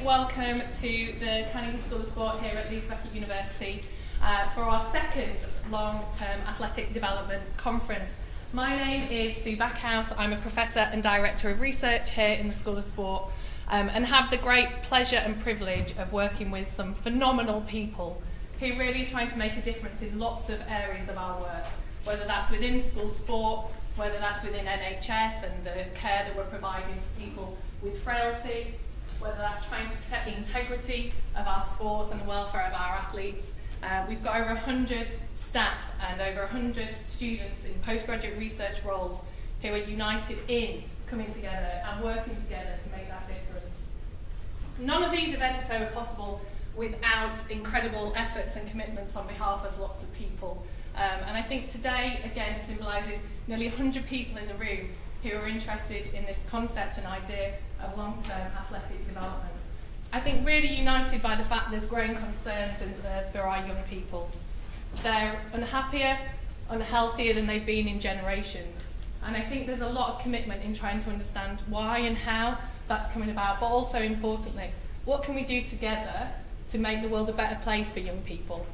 welcome to the Carnegie School of Sport here at Leeds Beckett University for our second long-term athletic development conference. My name is Sue Backhouse. I'm a Professor and Director of Research here in the School of Sport and have the great pleasure and privilege of working with some phenomenal people who really are trying to make a difference in lots of areas of our work, whether that's within school sport, whether that's within NHS and the care that we're providing for people with frailty, whether that's trying to protect the integrity of our sports and the welfare of our athletes. We've got over 100 staff and over 100 students in postgraduate research roles who are united in coming together and working together to make that difference. None of these events, though, are possible without incredible efforts and commitments on behalf of lots of people. And I think today, again, symbolises nearly 100 people in the room who are interested in this concept and idea of long-term athletic development. I think really united by the fact there's growing concerns for our young people. They're unhappier, unhealthier than they've been in generations. And I think there's a lot of commitment in trying to understand why and how that's coming about, but also importantly, what can we do together to make the world a better place for young people?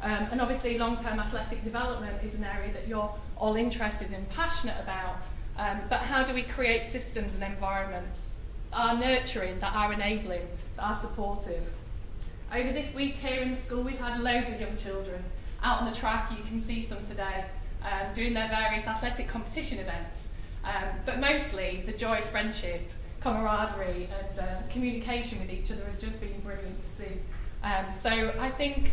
And obviously long-term athletic development is an area that you're all interested and passionate about, but how do we create systems and environments that are nurturing, that are enabling, that are supportive? Over this week here in the school we've had loads of young children out on the track. You can see some today doing their various athletic competition events, but mostly the joy of friendship, camaraderie and communication with each other has just been brilliant to see. So I think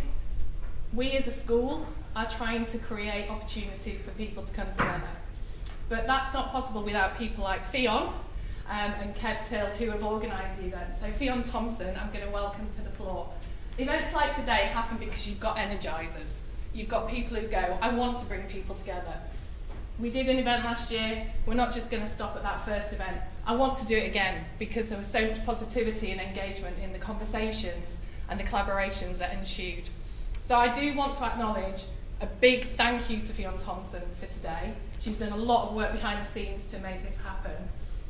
we as a school are trying to create opportunities for people to come together. But that's not possible without people like Fionn and Kev Till, who have organised the event. So Fionn Thompson, I'm going to welcome to the floor. Events like today happen because you've got energisers. You've got people who go, I want to bring people together. We did an event last year. We're not just going to stop at that first event. I want to do it again because there was so much positivity and engagement in the conversations and the collaborations that ensued. So I do want to acknowledge a big thank you to Fionn Thompson for today. She's done a lot of work behind the scenes to make this happen.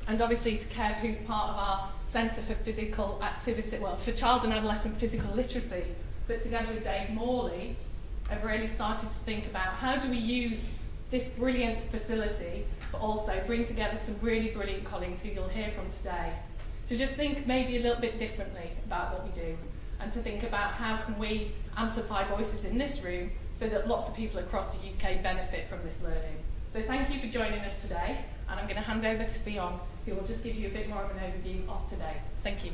And obviously to Kev, who's part of our Centre for Physical Activity, well, for Child and Adolescent Physical Literacy, but together with Dave Morley, have really started to think about how do we use this brilliant facility, but also bring together some really brilliant colleagues who you'll hear from today, to just think maybe a little bit differently about what we do, and to think about how can we amplify voices in this room so that lots of people across the UK benefit from this learning. So thank you for joining us today, and I'm going to hand over to Fionn, who will just give you a bit more of an overview of today. Thank you.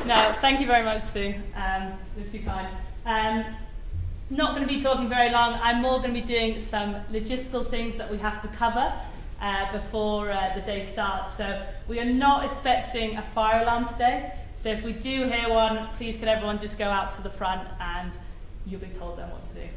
No, thank you very much, Sue. You're too kind. Not going to be talking very long. I'm more going to be doing some logistical things that we have to cover before the day starts. So we are not expecting a fire alarm today. So if we do hear one, please can everyone just go out to the front and you'll be told then what to do.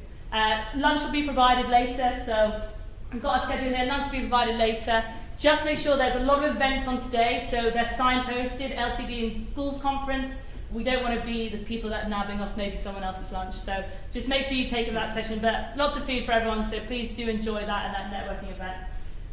Lunch will be provided later. So we've got a schedule here. Lunch will be provided later. Just make sure there's a lot of events on today. So they're signposted, LTD and Schools Conference. We don't want to be the people that are nabbing off maybe someone else's lunch. So just make sure you take in that session. But lots of food for everyone, so please do enjoy that and that networking event.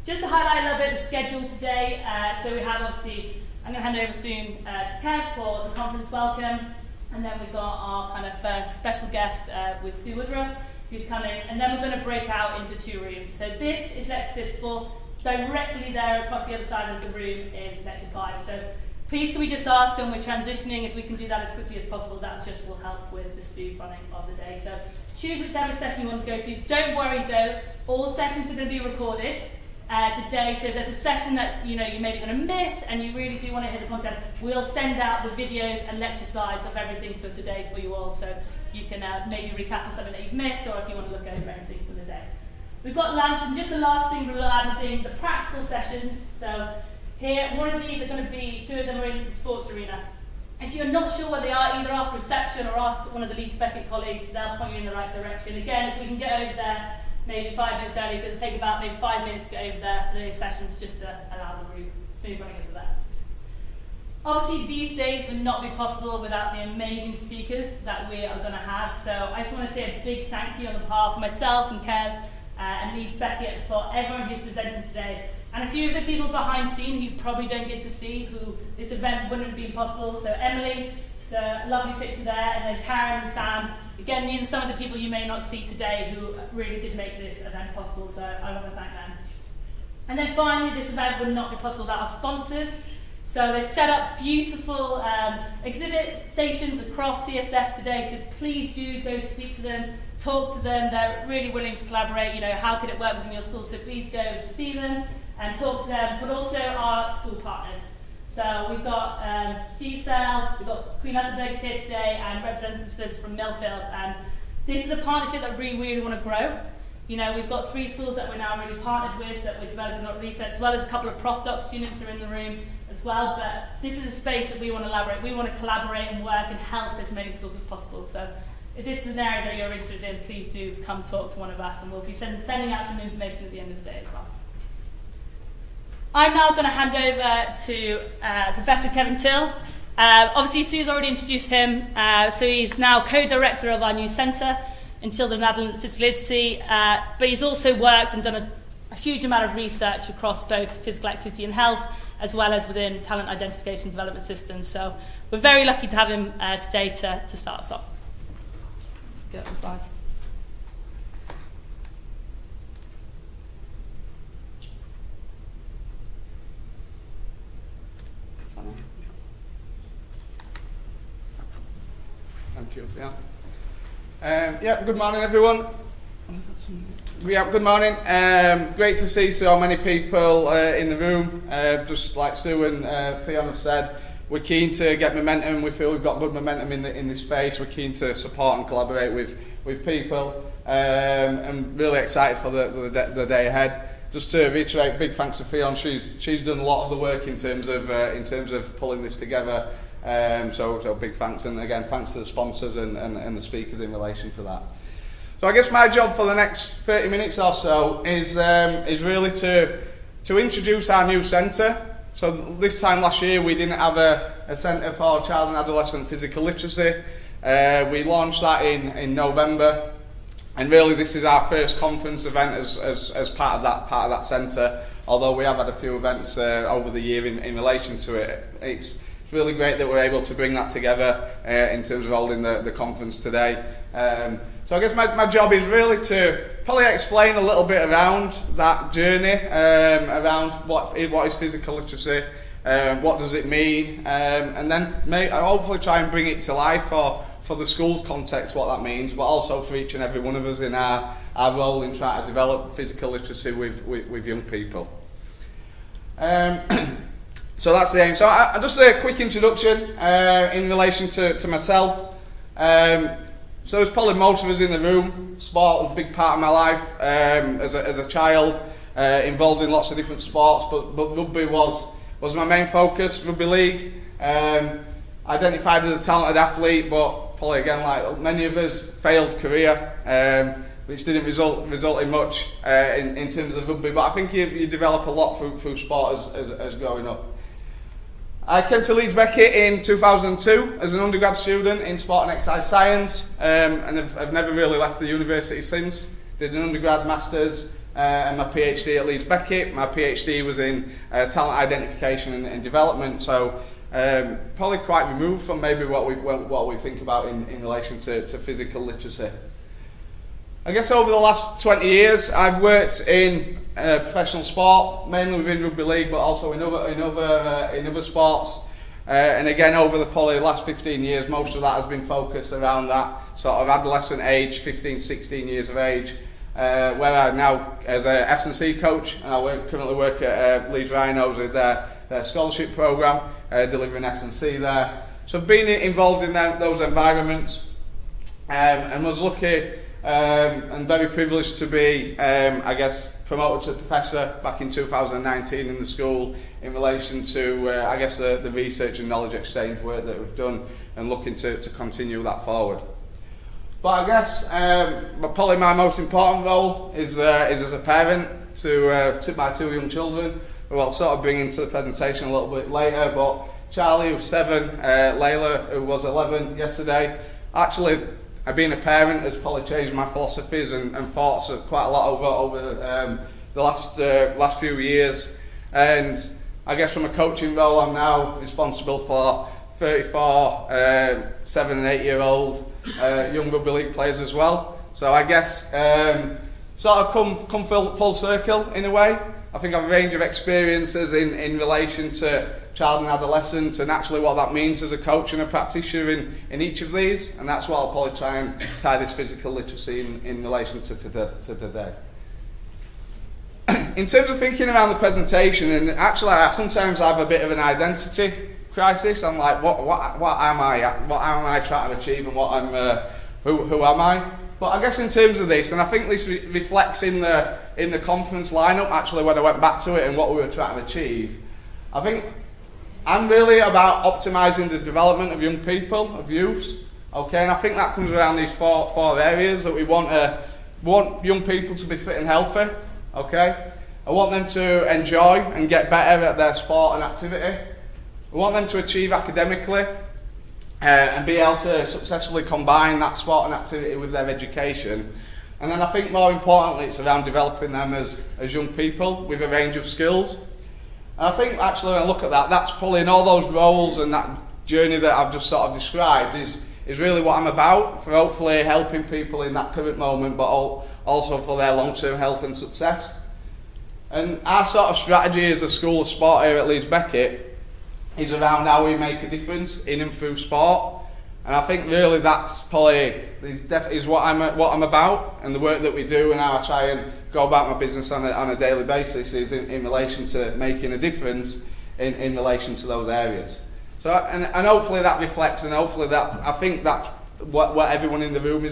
Just to highlight a little bit of the schedule today, so we have obviously, I'm going to hand over soon to Kev for the conference welcome, and then we've got our kind of first special guest with Sue Woodruff, who's coming, and then we're going to break out into two rooms. So this is lecture 4, directly there across the other side of the room is lecture 5. So please can we just ask, and we're transitioning, if we can do that as quickly as possible, that just will help with the smooth running of the day. So choose whichever session you want to go to. Don't worry though, all sessions are going to be recorded. Today, so if there's a session that you may be going to miss and you really do want to hear the content, we'll send out the videos and lecture slides of everything for today for you all, so you can maybe recap on something that you've missed, or if you want to look over everything for the day. We've got lunch, and just the last thing we'll add thing, the practical sessions. So here, one of these are going to be, 2 of them are in the sports arena. If you're not sure where they are, either ask reception or ask one of the Leeds Beckett colleagues, they'll point you in the right direction. Again, if we can get over there maybe 5 minutes early, it'll take about maybe 5 minutes to get over there for those sessions, just to allow the route smooth running over there. Obviously, these days would not be possible without the amazing speakers that we are going to have. So I just want to say a big thank you on behalf of myself and Kev and Leeds Beckett for everyone who's presented today. And a few of the people behind scene who you probably don't get to see, who this event wouldn't have been possible. So Emily, it's a lovely picture there, and then Karen and Sam. Again, these are some of the people you may not see today who really did make this event possible, so I want to thank them. And then finally, this event would not be possible without our sponsors. So they've set up beautiful exhibit stations across CSS today, so please do go speak to them, talk to them. They're really willing to collaborate. You know, how could it work within your school? So please go see them and talk to them, but also our school partners. So we've got G-Cell, we've got Queen Elizabeth here today, and representatives from Millfield. And this is a partnership that we really want to grow. You know, we've got 3 schools that we're now really partnered with, that we're developing a lot of research, as well as a couple of Prof Doc students are in the room as well. But this is a space that we want to elaborate. We want to collaborate and work and help as many schools as possible. So if this is an area that you're interested in, please do come talk to one of us, and we'll be sending out some information at the end of the day as well. I'm now going to hand over to Professor Kevin Till. Obviously, Sue's already introduced him, so he's now co-director of our new centre in Children and Adolescent Physical Literacy, but he's also worked and done a huge amount of research across both physical activity and health, as well as within talent identification and development systems. So we're very lucky to have him today to start us off. Get up the slides. Thank you, yeah, good morning, everyone. Yeah, good morning. Great to see so many people in the room. Just like Sue and Fiona said, we're keen to get momentum. We feel we've got good momentum in this space. We're keen to support and collaborate with people, and really excited for the day ahead. Just to reiterate, big thanks to Fiona. She's done a lot of the work in terms of pulling this together. So big thanks, and again thanks to the sponsors and the speakers in relation to that. So I guess my job for the next 30 minutes or so is really to introduce our new centre. So this time last year we didn't have a centre for child and adolescent physical literacy. We launched that in November, and really this is our first conference event as part of that centre. Although we have had a few events over the year in relation to it, it's really great that we're able to bring that together in terms of holding the conference today. So I guess my job is really to probably explain a little bit around that journey, around what is physical literacy, what does it mean, and then hopefully try and bring it to life for the school's context, what that means, but also for each and every one of us in our role in trying to develop physical literacy with young people. So that's the aim. So just a quick introduction in relation to myself. So as probably most of us in the room, sport was a big part of my life as a child, involved in lots of different sports, but rugby was my main focus. Rugby league, identified as a talented athlete, but probably again like many of us, failed career, which didn't result in much in terms of rugby. But I think you develop a lot through sport as growing up. I came to Leeds Beckett in 2002 as an undergrad student in sport and exercise science, and I've never really left the university since. Did an undergrad, masters, and my PhD at Leeds Beckett. My PhD was in talent identification and development, so probably quite removed from maybe what we think about in relation to physical literacy. I guess over the last 20 years I've worked in professional sport, mainly within rugby league, but also in other sports. And again, over the probably last 15 years, most of that has been focused around that sort of adolescent age, 15, 16 years of age, where I now, as a S&C coach, and I currently work at Leeds Rhinos with their scholarship programme, delivering S&C there. So I've been involved in those environments, and was lucky and very privileged to be, I guess, promoted to professor back in 2019 in the school in relation to, I guess, the research and knowledge exchange work that we've done, and looking to continue that forward. But I guess probably my most important role is as a parent to my 2 young children, who I'll sort of bring into the presentation a little bit later. But Charlie, who's 7, Layla, who was 11 yesterday. Actually, being a parent has probably changed my philosophies and thoughts quite a lot over the last few years. And I guess from a coaching role, I'm now responsible for 34 7 and 8 year old young rugby league players as well. So I guess sort of come full circle in a way. I think I have a range of experiences in relation to child and adolescent, and actually what that means as a coach and a practitioner in each of these, and that's what I'll probably try and tie this physical literacy in relation to today. In terms of thinking around the presentation, and actually I sometimes have a bit of an identity crisis. I'm like, what am I? What am I trying to achieve, and who am I? But I guess in terms of this, and I think this reflects in the conference lineup, actually, when I went back to it and what we were trying to achieve, I think I'm really about optimising the development of young people, of youths, okay? And I think that comes around these four areas that we want young people to be fit and healthy, okay? I want them to enjoy and get better at their sport and activity. I want them to achieve academically, and be able to successfully combine that sport and activity with their education. And then I think more importantly it's around developing them as young people with a range of skills. And I think actually when I look at that, that's pulling all those roles and that journey that I've just sort of described is really what I'm about, for hopefully helping people in that current moment, but also for their long-term health and success. And our sort of strategy as a school of sport here at Leeds Beckett is around how we make a difference in and through sport, and I think really that's probably is what I'm about, and the work that we do and how I try and go about my business on a daily basis is in relation to making a difference in relation to those areas. So and hopefully that reflects, and hopefully that I think that's what everyone in the room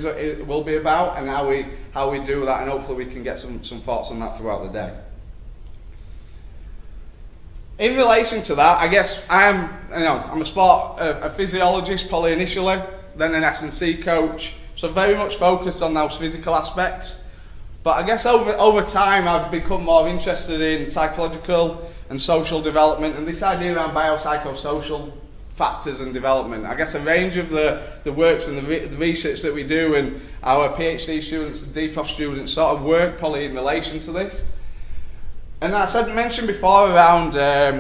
will be about, and how we do that, and hopefully we can get some thoughts on that throughout the day. In relation to that, I guess I'm a physiologist probably initially, then an S&C coach, so very much focused on those physical aspects. But I guess over time I've become more interested in psychological and social development, and this idea around biopsychosocial factors and development. I guess a range of the works and the research that we do, and our PhD students and DProfs students sort of work probably in relation to this. And as I mentioned before around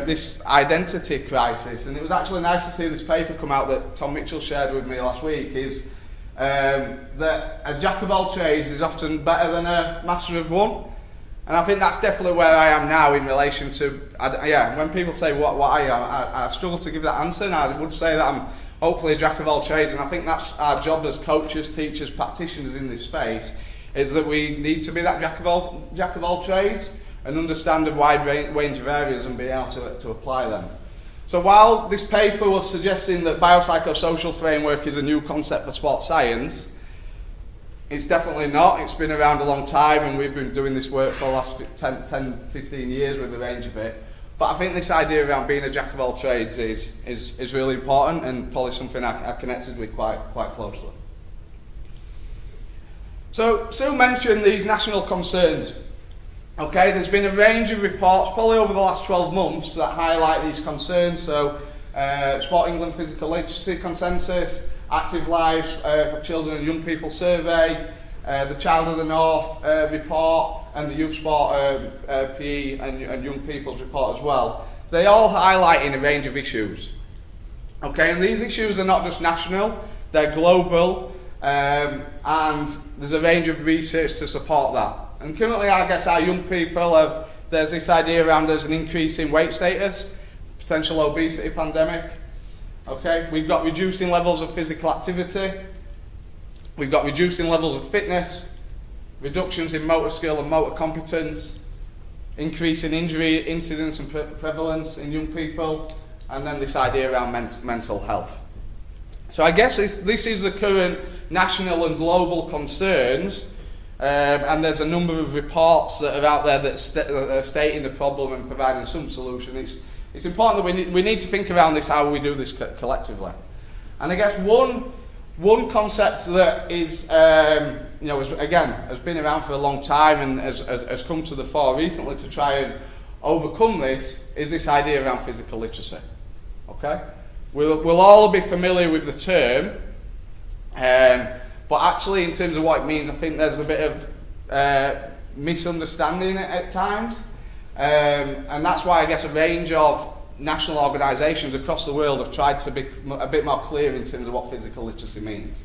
this identity crisis, and it was actually nice to see this paper come out that Tom Mitchell shared with me last week, is that a jack of all trades is often better than a master of one. And I think that's definitely where I am now in relation to, when people say what I am, I struggle to give that answer, and I would say that I'm hopefully a jack of all trades, and I think that's our job as coaches, teachers, practitioners in this space, is that we need to be that jack of all trades, and understand a wide range of areas and be able to apply them. So while this paper was suggesting that biopsychosocial framework is a new concept for sports science, it's definitely not. It's been around a long time, and we've been doing this work for the last 10, 15 years with a range of it. But I think this idea around being a jack of all trades is really important, and probably something I connected with quite closely. So Sue mentioned these national concerns. Okay, there's been a range of reports, probably over the last 12 months, that highlight these concerns. So, Sport England Physical Literacy Consensus, Active Lives for Children and Young People Survey, the Child of the North report, and the Youth Sport PE and Young People's report as well. They all highlight in a range of issues. Okay, and these issues are not just national, they're global, and there's a range of research to support that. And currently, I guess our young people there's this idea around there's an increase in weight status, potential obesity pandemic. Okay, we've got reducing levels of physical activity, we've got reducing levels of fitness, reductions in motor skill and motor competence, increase in injury incidence and prevalence in young people, and then this idea around mental health. So I guess this is the current national and global concerns. And there's a number of reports that are out there that are stating the problem and providing some solution. It's important that we need to think around this, how we do this collectively. And I guess one concept that is, has been around for a long time and has come to the fore recently to try and overcome this is this idea around physical literacy. Okay, we'll all be familiar with the term. But actually, in terms of what it means, I think there's a bit of misunderstanding at times. And that's why I guess a range of national organisations across the world have tried to be a bit more clear in terms of what physical literacy means.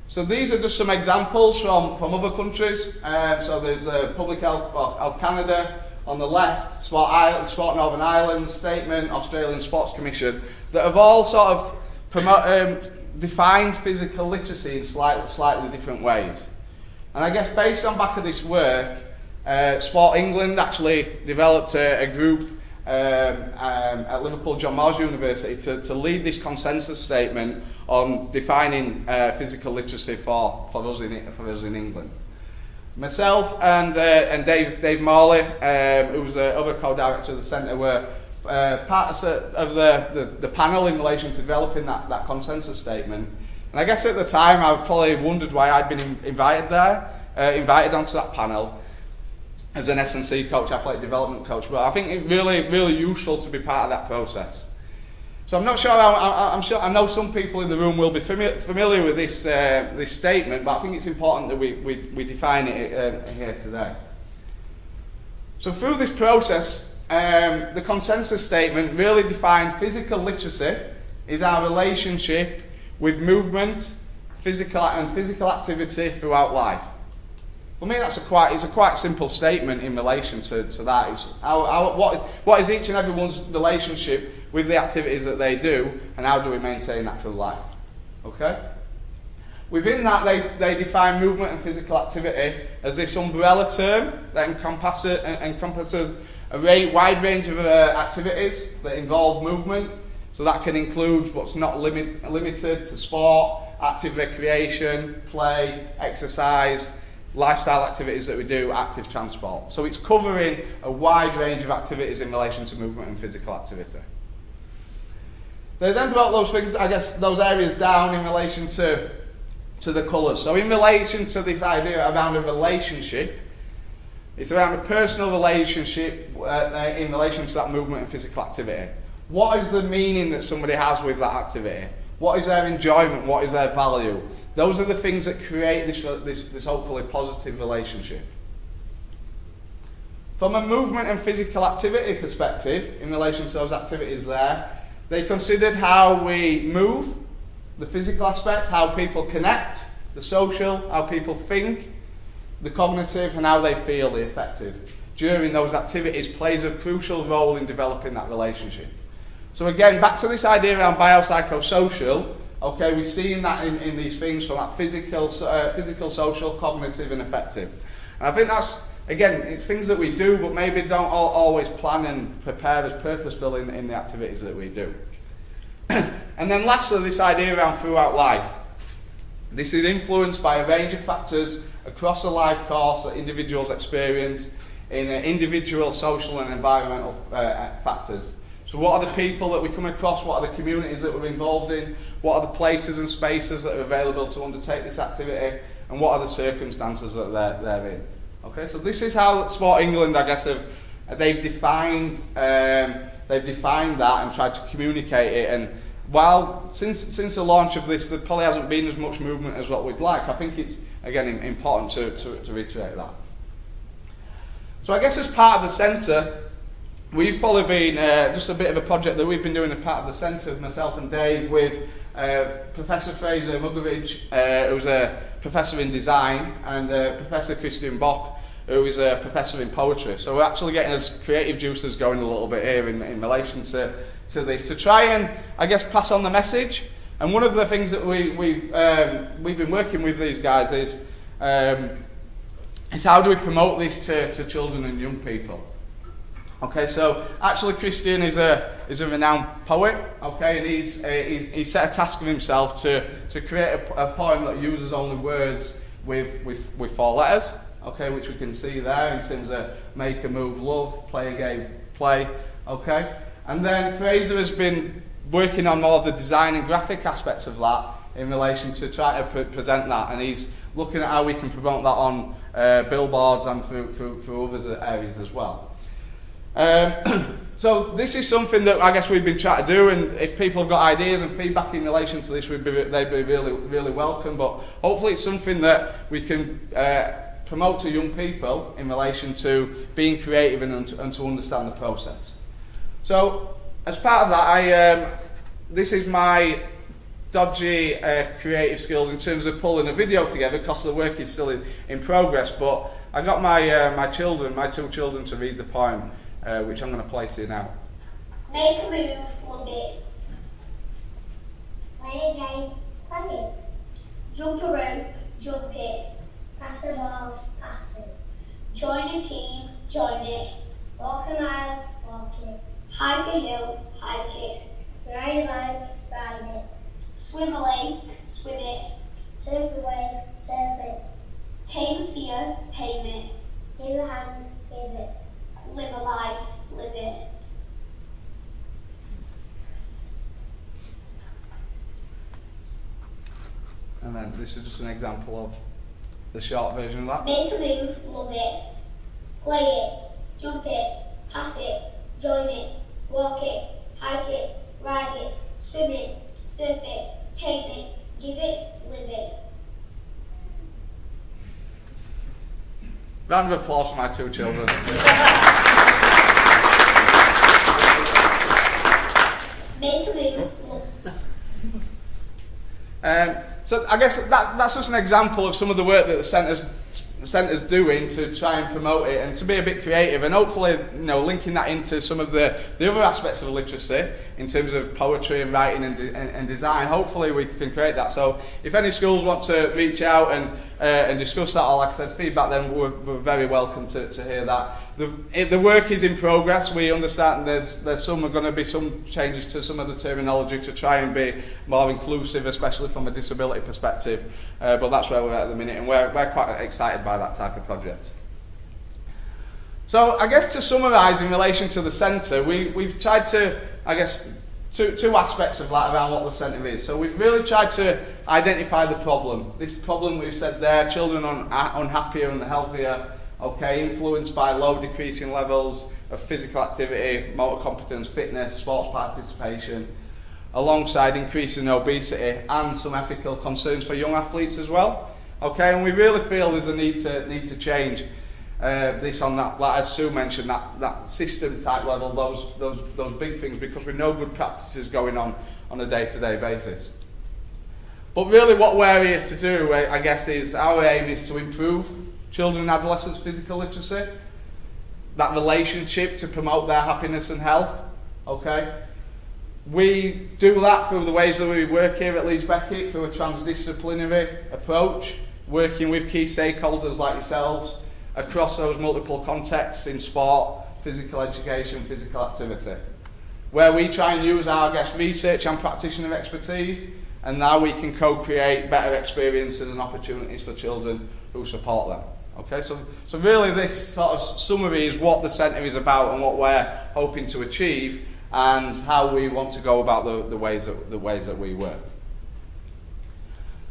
So these are just some examples from other countries. So there's Public Health of Canada on the left, Sport Northern Ireland statement, Australian Sports Commission, that have all sort of defined physical literacy in slightly different ways. And I guess based on back of this work, Sport England actually developed a group at Liverpool John Moores University to lead this consensus statement on defining physical literacy for us in England. Myself and Dave Morley, who was the other co-director of the centre, were part of the panel in relation to developing that consensus statement. And I guess at the time I probably wondered why I'd been invited onto that panel as an S&C coach, athletic development coach. But I think it's really useful to be part of that process. So I'm not sure. I'm sure. I know some people in the room will be familiar with this statement, but I think it's important that we define it here today. So through this process, the consensus statement really defined physical literacy is our relationship with movement, physical activity throughout life. For me, it's a quite simple statement in relation to that. It's what is each and everyone's relationship with the activities that they do, and how do we maintain that through life? Okay. Within that, they define movement and physical activity as this umbrella term that encompasses a wide range of activities that involve movement. So that can include what's not limited to sport, active recreation, play, exercise, lifestyle activities that we do, active transport. So it's covering a wide range of activities in relation to movement and physical activity. They then brought those things, I guess, those areas down in relation to the colours. So in relation to this idea around a relationship, it's around a personal relationship in relation to that movement and physical activity. What is the meaning that somebody has with that activity? What is their enjoyment? What is their value? Those are the things that create this hopefully positive relationship. From a movement and physical activity perspective, in relation to those activities there, they considered how we move, the physical aspect, how people connect, the social, how people think, the cognitive, and how they feel, the affective. During those activities plays a crucial role in developing that relationship. So again, back to this idea around biopsychosocial. Okay, we're seeing that in these things from that physical, social, cognitive, and affective. And I think that's, again, it's things that we do, but maybe don't always plan and prepare as purposeful in the activities that we do. And then lastly, this idea around throughout life. This is influenced by a range of factors across the life course that individuals experience in individual, social, and environmental factors. So what are the people that we come across? What are the communities that we're involved in? What are the places and spaces that are available to undertake this activity? And what are the circumstances that they're in? Okay, so this is how Sport England, I guess, they've defined that and tried to communicate it. And while since the launch of this, there probably hasn't been as much movement as what we'd like. I think it's again important to reiterate that. So I guess as part of the centre, we've probably been just a bit of a project that we've been doing as part of the centre, myself and Dave, with Professor Fraser Mugovich, who's a professor in design, and Professor Christian Bock, who is a professor in poetry. So we're actually getting us creative juices going a little bit here in relation to this, to try and, I guess, pass on the message. And one of the things that we've been working with these guys is how do we promote this to children and young people? Okay, so actually Christian is a renowned poet. Okay, and he set a task of himself to create a poem that uses only words with 4 letters. Okay, which we can see there in terms of make a move, love, play a game, play. Okay, and then Fraser has been working on more of the design and graphic aspects of that in relation to try to present that, and he's looking at how we can promote that on billboards and through other areas as well. So this is something that I guess we've been trying to do, and if people have got ideas and feedback in relation to this, they'd be really welcome. But hopefully it's something that we can promote to young people in relation to being creative and to understand the process. So, as part of that, this is my dodgy creative skills in terms of pulling a video together, because the work is still in progress, but I got my two children to read the poem, which I'm going to play to you now. Make a move, love it. Play a game, play it. Jump a rope, jump it. Pass the ball, pass it. Join a team, join it. Walk a mile, walk it. Hike a hill, hike it. Ride a bike, ride it. Swim a lake, swim it. Surf a wave, surf it. Tame fear, tame it. Give a hand, give it. Live a life, live it. And then this is just an example of the short version of that. Make a move, love it. Play it, jump it, pass it, join it, walk it, hike it, ride it, swim it, surf it, tame it, give it, live it. Round of applause for my two children. Make a move, love So I guess that's just an example of some of the work that the centre's doing to try and promote it and to be a bit creative, and hopefully, linking that into some of the other aspects of literacy in terms of poetry and writing and design. Hopefully we can create that. So if any schools want to reach out and discuss that, or like I said, feedback, then we're very welcome to hear that. The work is in progress. We understand there's going to be some changes to some of the terminology to try and be more inclusive, especially from a disability perspective. But that's where we're at the minute, and we're quite excited by that type of project. So I guess to summarise in relation to the centre, we've tried to, I guess, two aspects of that around what the centre is. So we've really tried to identify the problem. This problem we've said there, children unhappier and healthier, influenced by low decreasing levels of physical activity, motor competence, fitness, sports participation, alongside increasing obesity and some ethical concerns for young athletes as well. And we really feel there's a need to change this on that, like as Sue mentioned, that system type level, those big things, because we know good practices going on a day-to-day basis. But really what we're here to do, I guess, is our aim is to improve children and adolescents' physical literacy, that relationship to promote their happiness and health. We do that through the ways that we work here at Leeds Beckett, through a transdisciplinary approach, working with key stakeholders like yourselves across those multiple contexts in sport, physical education, physical activity, where we try and use our research and practitioner expertise, and now we can co-create better experiences and opportunities for children who support them. So really this sort of summary is what the centre is about and what we're hoping to achieve, and how we want to go about the ways that we work.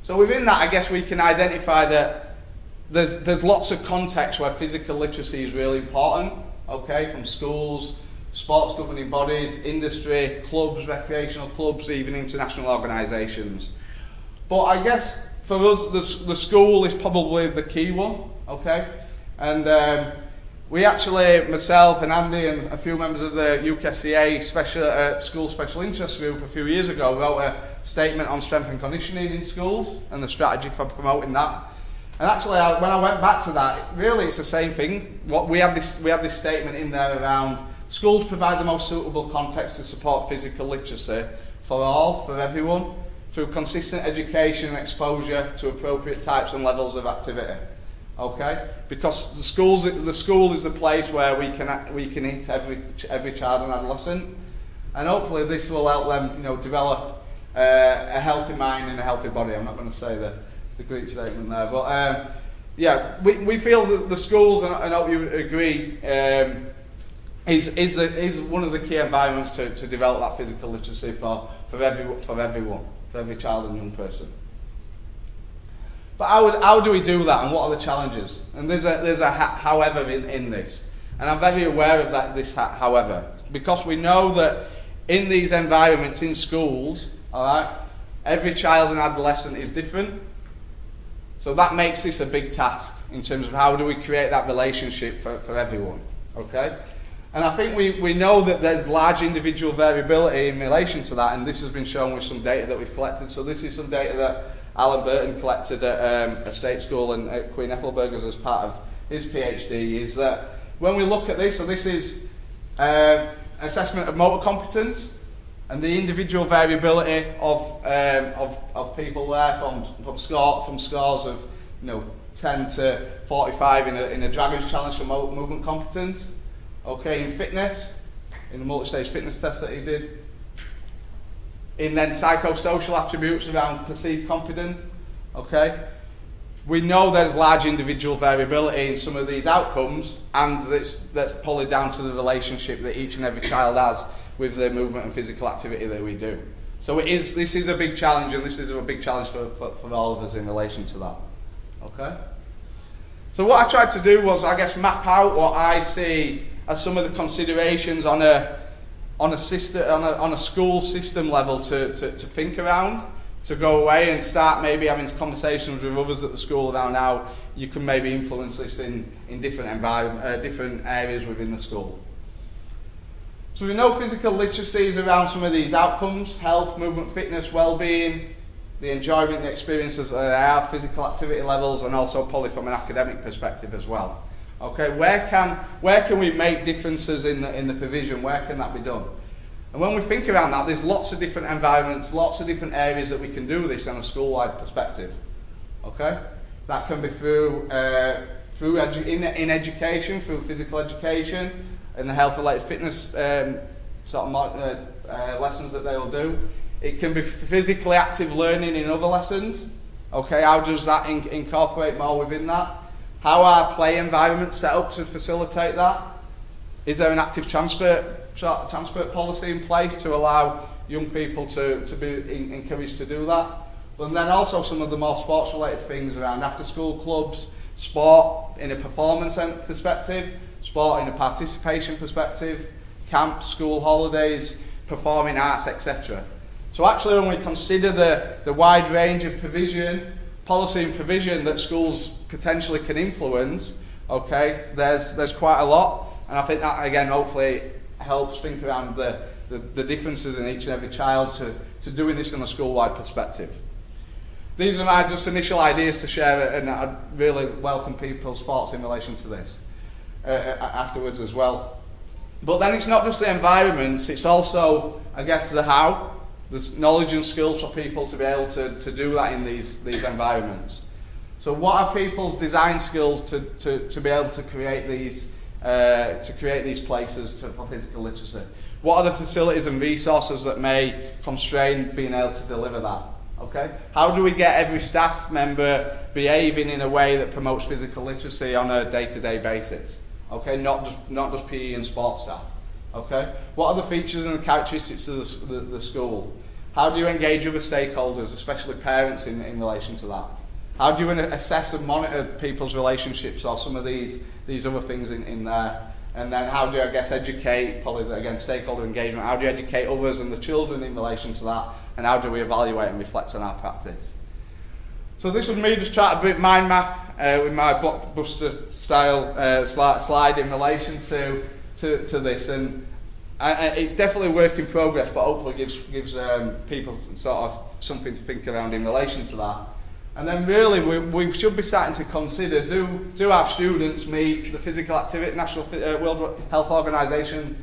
So within that, I guess we can identify that there's lots of contexts where physical literacy is really important, from schools, sports governing bodies, industry, clubs, recreational clubs, even international organisations. But I guess for us, the school is probably the key one, and we actually, myself and Andy and a few members of the UKSCA School Special Interest Group a few years ago wrote a statement on strength and conditioning in schools and the strategy for promoting that. And actually, when I went back to that, really it's the same thing. We had this statement in there around schools provide the most suitable context to support physical literacy for everyone, through consistent education and exposure to appropriate types and levels of activity. Because the school is the place where we can hit every child and adolescent, and hopefully this will help them, develop a healthy mind and a healthy body. I'm not going to say the Greek statement there, but we feel that the schools, and I hope you agree, is one of the key environments to develop that physical literacy for everyone, for every child and young person. But how do we do that, and what are the challenges? And there's a however in this, and I'm very aware of this however, because we know that in these environments in schools, every child and adolescent is different, so that makes this a big task. in terms of how do we create that relationship for everyone, okay? And I think we know that there's large individual variability in relation to that, and this has been shown with some data that we've collected. So this is some data that Alan Burton collected at a state school and at Queen Ethelburgers as part of his PhD, is that when we look at this, so this is assessment of motor competence, and the individual variability of people there from scores of 10 to 45 in a Dragon's Challenge for movement competence. Okay, in fitness, in the multi-stage fitness test that he did. In then psychosocial attributes around perceived confidence. Okay, we know there's large individual variability in some of these outcomes, and that's probably down to the relationship that each and every child has with the movement and physical activity that we do. So this is a big challenge, and this is a big challenge for all of us in relation to that. Okay. So what I tried to do was, I guess, map out what I see as some of the considerations on a school system level to think around, to go away and start maybe having conversations with others at the school around how you can maybe influence this in different different areas within the school. So we know physical literacy is around some of these outcomes: health, movement, fitness, well-being, the enjoyment, the experiences that they have, physical activity levels, and also probably from an academic perspective as well. Okay, where can we make differences in the provision? Where can that be done? And when we think around that, there's lots of different environments, lots of different areas that we can do this on a school-wide perspective. Okay, that can be through in education, through physical education, and the health-related fitness lessons that they will do. It can be physically active learning in other lessons. Okay, how does that incorporate more within that? How are play environments set up to facilitate that? Is there an active transfer policy in place to allow young people to be encouraged to do that? And then also some of the more sports related things around after school clubs, sport in a performance perspective, sport in a participation perspective, camps, school holidays, performing arts, etc. So actually when we consider the wide range of provision, policy and provision that schools potentially can influence, okay, there's quite a lot, and I think that again hopefully helps think around the differences in each and every child to doing this in a school-wide perspective. These are my just initial ideas to share, and I'd really welcome people's thoughts in relation to this afterwards as well. But then it's not just the environments, it's also, I guess, the how. There's knowledge and skills for people to be able to do that in these environments. So what are people's design skills to be able to create these places for physical literacy? What are the facilities and resources that may constrain being able to deliver that? Okay? How do we get every staff member behaving in a way that promotes physical literacy on a day-to-day basis? Okay, not just PE and sports staff. Okay, what are the features and the characteristics of the school? How do you engage other stakeholders, especially parents, in relation to that? How do you assess and monitor people's relationships or some of these other things in there? And then how do you, I guess, educate, probably again, stakeholder engagement, how do you educate others and the children in relation to that? And how do we evaluate and reflect on our practice? So this was me just trying to bring mind map with my blockbuster style slide in relation to this, and it's definitely a work in progress, but hopefully gives people sort of something to think around in relation to that. And then really we should be starting to consider, do our students meet the physical activity, National World Health Organization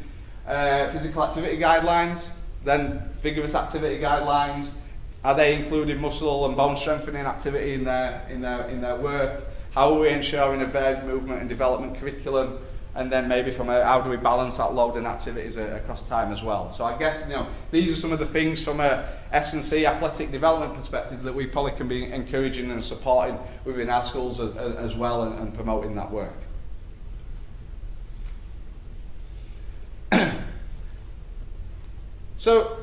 physical activity guidelines, then vigorous activity guidelines? Are they including muscle and bone strengthening activity in their work? How are we ensuring a varied movement and development curriculum? And then maybe how do we balance that load and activities across time as well? So I guess these are some of the things from a S&C athletic development perspective that we probably can be encouraging and supporting within our schools as well, and promoting that work. So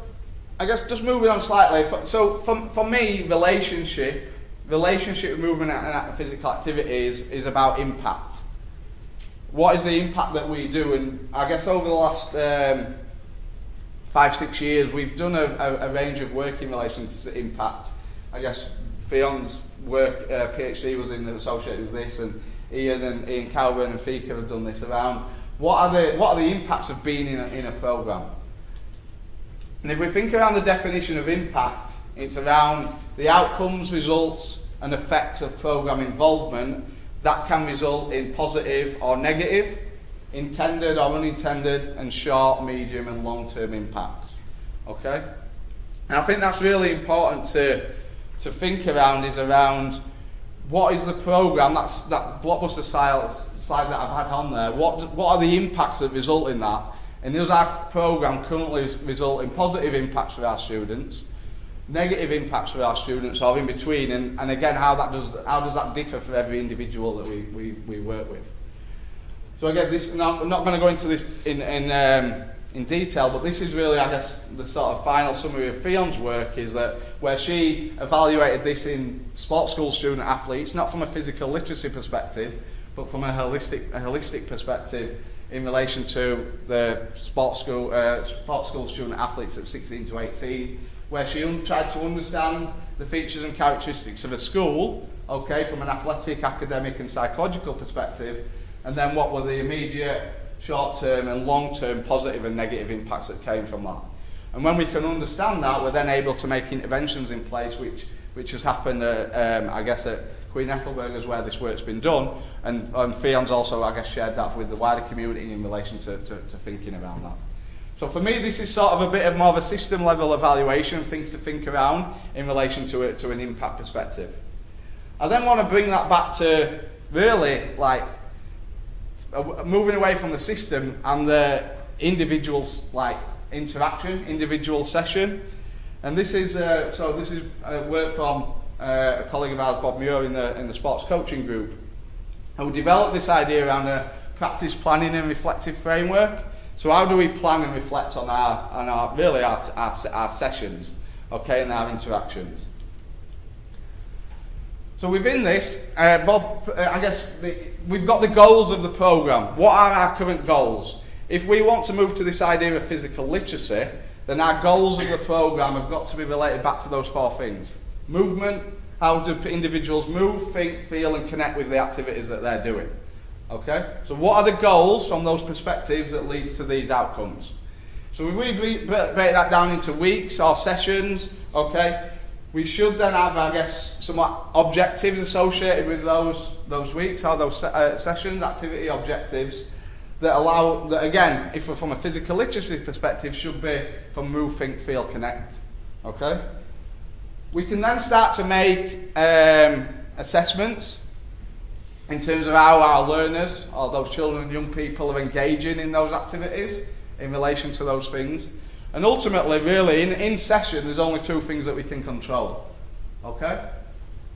I guess just moving on slightly. So for me, relationship with movement and physical activity is about impact. What is the impact that we do? And I guess over the last 5-6 years, we've done a range of work in relation to impact. I guess Fion's work, PhD was associated with this, and Ian Cowburn and Fika have done this around what are the impacts of being in a programme. And if we think around the definition of impact, it's around the outcomes, results and effects of programme involvement that can result in positive or negative, intended or unintended, and short, medium and long-term impacts. Okay? And I think that's really important to think around, is around what is the programme, that blockbuster slide that I've had on there, what are the impacts that result in that? And does our programme currently result in positive impacts for our students, negative impacts for our students, or in between? And again, how does that differ for every individual that we work with? So again, I'm not going to go into this in detail, but this is really, I guess, the sort of final summary of Fion's work, is that where she evaluated this in sports school student athletes, not from a physical literacy perspective, but from a holistic perspective, in relation to the sports school student athletes at 16 to 18, where she tried to understand the features and characteristics of a school, okay, from an athletic, academic and psychological perspective, and then what were the immediate, short-term and long-term positive and negative impacts that came from that. And when we can understand that, we're then able to make interventions in place, which has happened, I guess, at Queen Ethelburgers, where this work's been done, and Fion's also, I guess, shared that with the wider community in relation to thinking around that. So for me, this is sort of a bit of more of a system level evaluation, things to think around in relation to an impact perspective. I then want to bring that back to really like moving away from the system and the individual's like interaction, individual session. And this is work from a colleague of ours, Bob Muir, in the sports coaching group, who developed this idea around a practice planning and reflective framework. So how do we plan and reflect on our sessions, okay, and our interactions? So within this, Bob, I guess we've got the goals of the programme. What are our current goals? If we want to move to this idea of physical literacy, then our goals of the programme have got to be related back to those four things. Movement, how do individuals move, think, feel and connect with the activities that they're doing. Okay? So what are the goals from those perspectives that lead to these outcomes? So if we break that down into weeks or sessions, okay, we should then have, I guess, somewhat objectives associated with those weeks or those sessions, activity objectives, that allow, that again, if we're from a physical literacy perspective, should be from move, think, feel, connect. Okay? We can then start to make assessments in terms of how our learners, or those children and young people, are engaging in those activities in relation to those things. And ultimately, really, in session, there's only two things that we can control. Okay?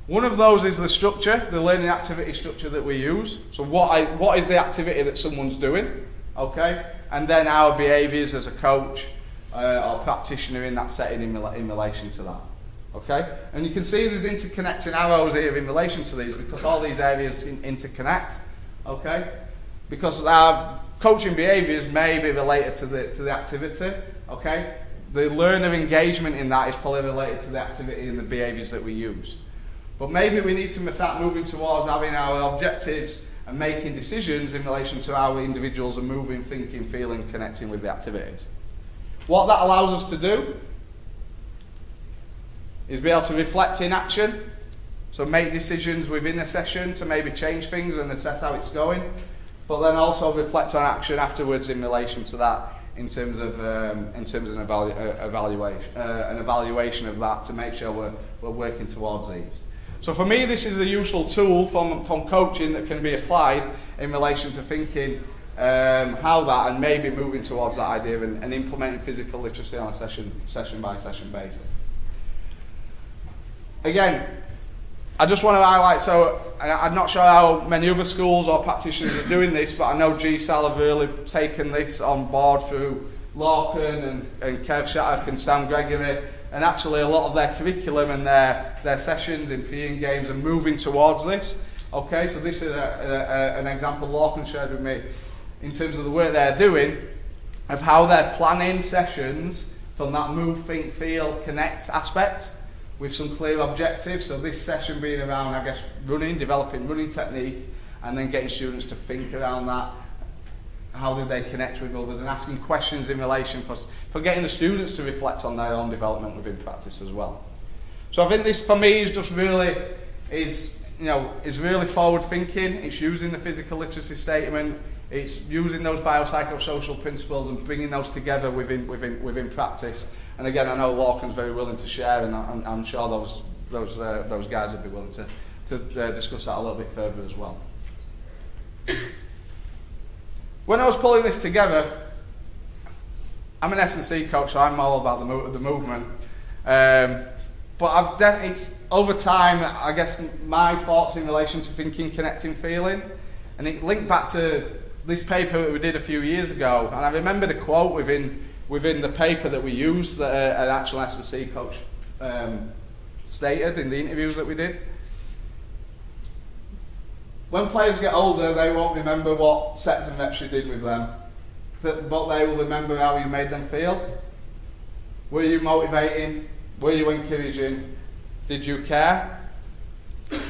One of those is the structure, the learning activity structure that we use. So what is the activity that someone's doing? Okay? And then our behaviours as a coach or practitioner in that setting in relation to that. Okay? And you can see there's interconnecting arrows here in relation to these, because all these areas interconnect. Okay? Because our coaching behaviours may be related to the activity. Okay? The learner engagement in that is probably related to the activity and the behaviours that we use. But maybe we need to start moving towards having our objectives and making decisions in relation to how individuals are moving, thinking, feeling, connecting with the activities. What that allows us to do is be able to reflect in action, so make decisions within a session to maybe change things and assess how it's going, but then also reflect on action afterwards in relation to that, in terms of an evaluation of that, to make sure we're working towards these. So for me, this is a useful tool from coaching that can be applied in relation to thinking how that, and maybe moving towards that idea and implementing physical literacy on a session by session basis. Again, I just want to highlight, so I'm not sure how many other schools or practitioners are doing this, but I know GSAL have really taken this on board through Lorcan and Kev Shattuck and Sam Gregory, and actually a lot of their curriculum and their sessions in PE and games are moving towards this. Okay, so this is an example Lorcan shared with me in terms of the work they're doing, of how they're planning sessions from that move, think, feel, connect aspect, with some clear objectives. So this session being around, I guess, developing running technique, and then getting students to think around that. How do they connect with others, and asking questions in relation for getting the students to reflect on their own development within practice as well. So I think this for me is just really is really forward thinking. It's using the physical literacy statement. It's using those biopsychosocial principles and bringing those together within practice. And again, I know Lorcan's very willing to share, and I'm sure those guys would be willing to discuss that a little bit further as well. When I was pulling this together, I'm an S&C coach, so I'm all about the movement. But I've definitely, over time, I guess my thoughts in relation to thinking, connecting, feeling, and it linked back to this paper that we did a few years ago. And I remember the quote within the paper that we used that an actual S&C coach stated in the interviews that we did. When players get older, they won't remember what sets and reps you did with them, but they will remember how you made them feel. Were you motivating? Were you encouraging? Did you care? And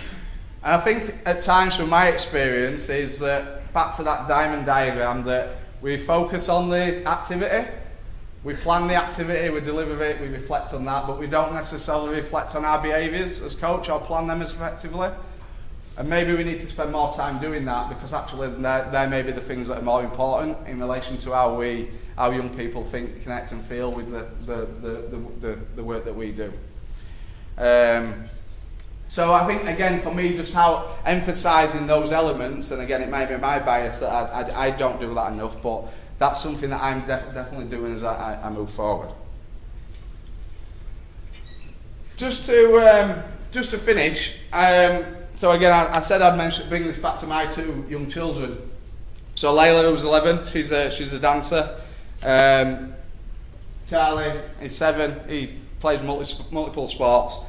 I think at times, from my experience, is that back to that diamond diagram, that we focus on the activity, we plan the activity, we deliver it, we reflect on that, but we don't necessarily reflect on our behaviours as coach or plan them as effectively. And maybe we need to spend more time doing that, because actually there may be the things that are more important in relation to how young people think, connect and feel with the work that we do. So I think, again, for me, just how emphasising those elements, and again, it may be my bias that I don't do that enough, but that's something that I'm definitely doing as I move forward. Just to finish, so again, I said I'd bring this back to my two young children. So Layla, who's 11, she's a dancer. Charlie is 7, he plays multiple sports.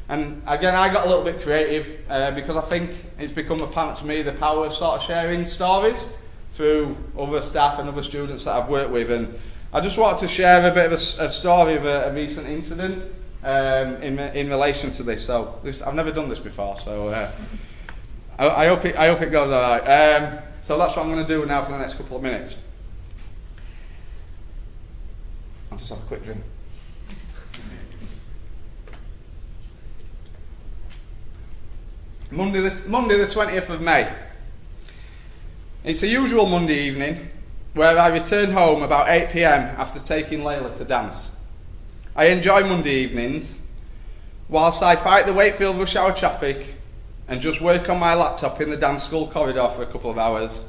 And again, I got a little bit creative because I think it's become apparent to me the power of sort of sharing stories through other staff and other students that I've worked with. And I just wanted to share a bit of a story of a recent incident in relation to this. So I've never done this before, so I hope it goes all right. So that's what I'm going to do now for the next couple of minutes. I'll just have a quick drink. Monday the 20th of May. It's a usual Monday evening where I return home about 8 p.m. after taking Layla to dance. I enjoy Monday evenings whilst I fight the Wakefield rush hour traffic and just work on my laptop in the dance school corridor for a couple of hours.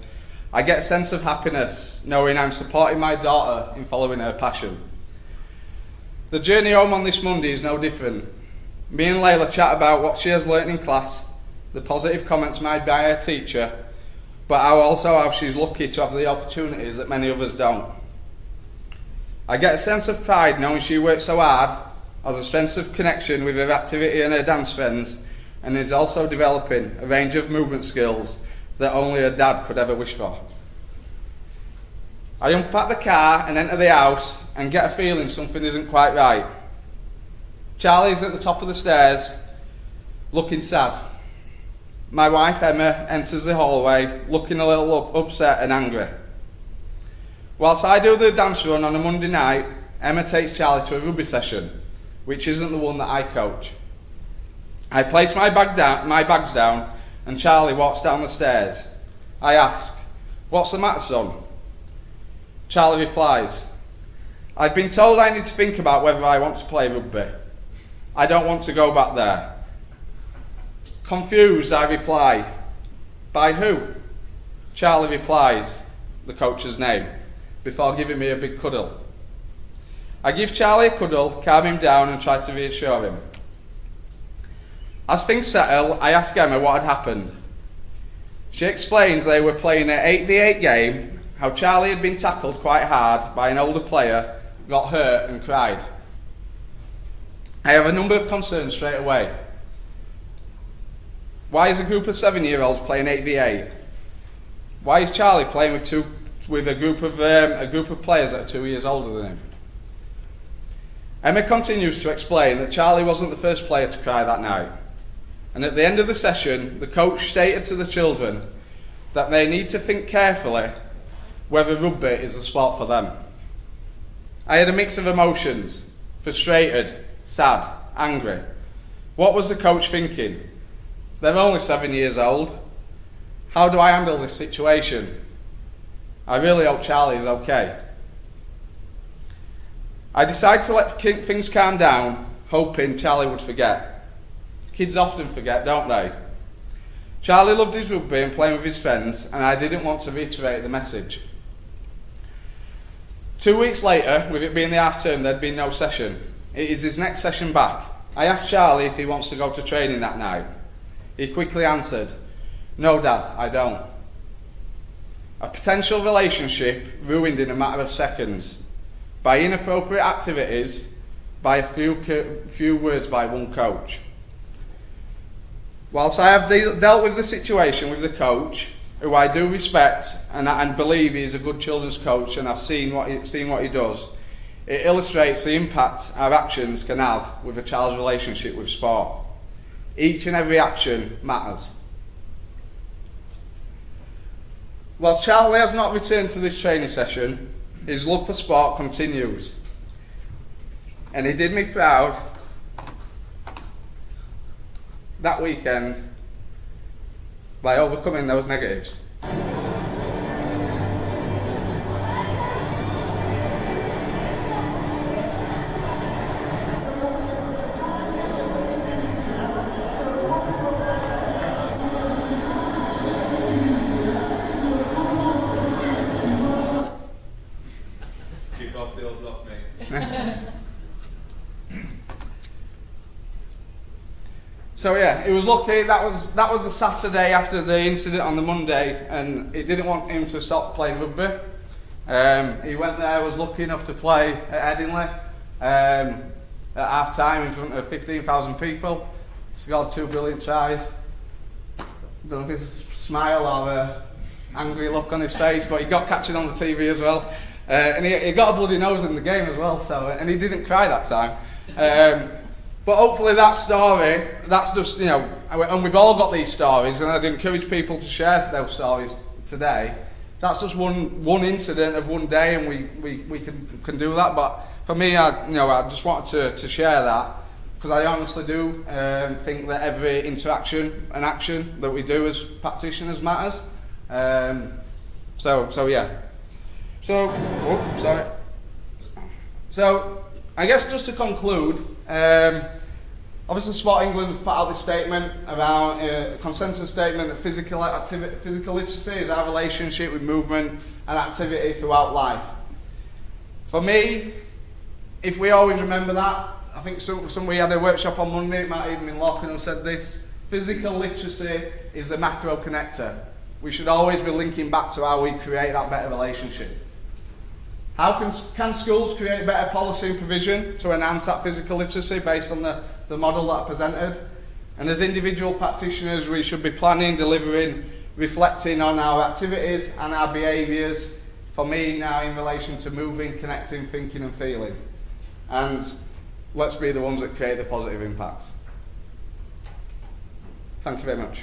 I get a sense of happiness knowing I'm supporting my daughter in following her passion. The journey home on this Monday is no different. Me and Layla chat about what she has learnt in class, the positive comments made by her teacher, but also how she's lucky to have the opportunities that many others don't. I get a sense of pride knowing she worked so hard, has a sense of connection with her activity and her dance friends, and is also developing a range of movement skills that only her dad could ever wish for. I unpack the car and enter the house and get a feeling something isn't quite right. Charlie's at the top of the stairs, looking sad. My wife Emma enters the hallway, looking a little upset and angry. Whilst I do the dance run on a Monday night, Emma takes Charlie to a rugby session, which isn't the one that I coach. I place my bags down, and Charlie walks down the stairs. I ask, "What's the matter, son?" Charlie replies, "I've been told I need to think about whether I want to play rugby. I don't want to go back there." Confused, I reply, "By who?" Charlie replies, the coach's name, before giving me a big cuddle. I give Charlie a cuddle, calm him down and try to reassure him. As things settle, I ask Emma what had happened. She explains they were playing an 8v8 game, how Charlie had been tackled quite hard by an older player, got hurt and cried. I have a number of concerns straight away. Why is a group of 7-year-olds playing 8v8? Why is Charlie playing with a group of players that are 2 years older than him? Emma continues to explain that Charlie wasn't the first player to cry that night. And at the end of the session, the coach stated to the children that they need to think carefully whether rugby is a sport for them. I had a mix of emotions: frustrated, sad, angry. What was the coach thinking? They're only 7 years old. How do I handle this situation? I really hope Charlie is okay. I decided to let things calm down, hoping Charlie would forget. Kids often forget, don't they? Charlie loved his rugby and playing with his friends, and I didn't want to reiterate the message. 2 weeks later, with it being the half term, there'd been no session. It is his next session back. I asked Charlie if he wants to go to training that night. He quickly answered, "No, Dad, I don't." A potential relationship ruined in a matter of seconds by inappropriate activities, by a few words by one coach. Whilst I have dealt with the situation with the coach, who I do respect and believe he is a good children's coach, and I've seen what he does, it illustrates the impact our actions can have with a child's relationship with sport. Each and every action matters. Whilst Charlie has not returned to this training session, his love for sport continues. And he did me proud that weekend by overcoming those negatives. Kick off the old block, mate. So yeah, he was lucky. That was the Saturday after the incident on the Monday, and he didn't want him to stop playing rugby. He went there, was lucky enough to play at Headingley at half time in front of 15,000 people. Scored 2 brilliant tries. Don't know if it's a smile or an angry look on his face, but he got captured on the TV as well. And he got a bloody nose in the game as well, and he didn't cry that time. But hopefully that story, that's just, and we've all got these stories, and I'd encourage people to share those stories today. That's just one incident of one day, and we can do that. But for me, I just wanted to share that, because I honestly do think that every interaction and action that we do as practitioners matters. So yeah. So I guess just to conclude, obviously Sport England have put out this statement around a consensus statement that physical literacy is our relationship with movement and activity throughout life. For me, if we always remember that, I think we had a workshop on Monday, it might have even been Lachlan who said this, physical literacy is the macro connector. We should always be linking back to how we create that better relationship. How can schools create better policy and provision to enhance that physical literacy based on the model that I presented? And as individual practitioners, we should be planning, delivering, reflecting on our activities and our behaviours, for me now in relation to moving, connecting, thinking and feeling. And let's be the ones that create the positive impacts. Thank you very much.